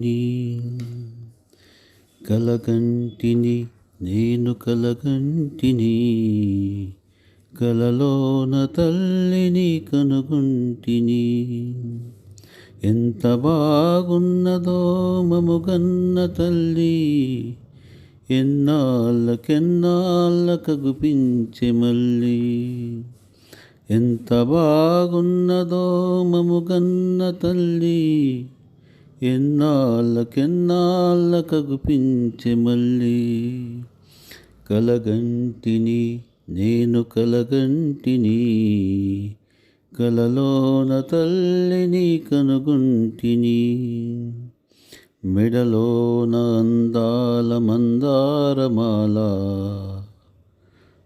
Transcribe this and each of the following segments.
నీ కలగంటిని నేను కలగంటిని కలలోన తల్లిని కనుగొంటిని ఎంత బాగున్నదో మముగన్న తల్లి ఎన్నాళ్ళకెన్నాళ్ళకగుపించె మళ్ళీ ఎంత బాగున్నదో మముగన్న తల్లి ఎన్నాళ్ళకెన్నాళ్ళకగుపించె మళ్ళీ కలగంటిని నేను కలగంటిని కలలోన తల్లిని కనుగొంటిని మెడలోన అందాల మందారమాల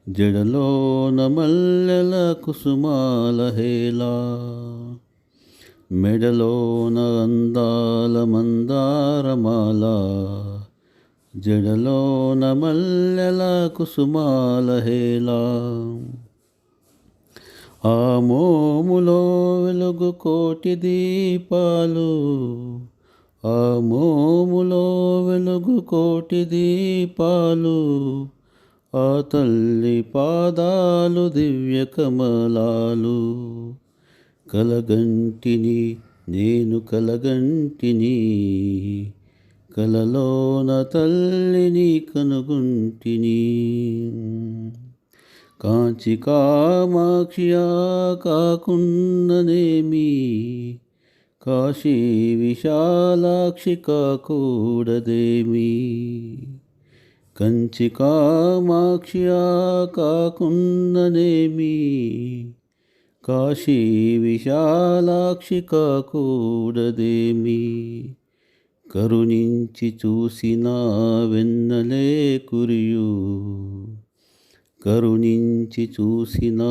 జడలోన మల్లెల కుసుమాల హేలా మెడలోన అందాల మందారమాల జడలోన మల్లెల కుసుమాల హేలా ఆ మోములో వెలుగు కోటి దీపాలు ఆ మోములో వెలుగు కోటి దీపాలు ఆ తల్లి పాదాలు దివ్య కమలాలు కలగంటిని నేను కలగంటిని కలలోన తల్లిని కనుగొంటిని కాంచి కామాక్షియా కాకున్ననేమి కాశీ విశాలాక్షి కాకూడదేమి కంచి కామాక్షియా కాకున్ననేమి కాశీ విశాలాక్షి కాకూడదేమి కరుణించి చూసిన వెన్నలే కురియు కరుణించి చూసిన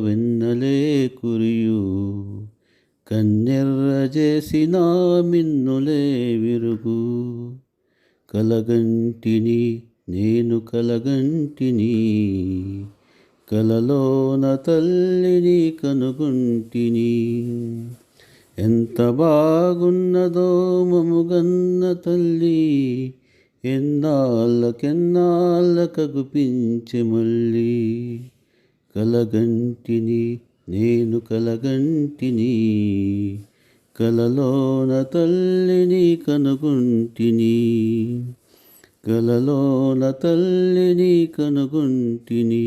వెన్నలే కురియు కన్నెర్ర చేసిన మిన్నులే విరుగు కలగంటిని నేను కలగంటిని కలలోన తల్లిని కనుగొంటిని ఎంత బాగున్నదో మముగన్న తల్లి ఎన్నాళ్ళకెన్నాళ్ళకగుపించె మళ్ళీ కలగంటిని నేను కలగంటిని కలలోన తల్లిని కనుగొంటిని కలలోన తల్లిని కనుగొంటిని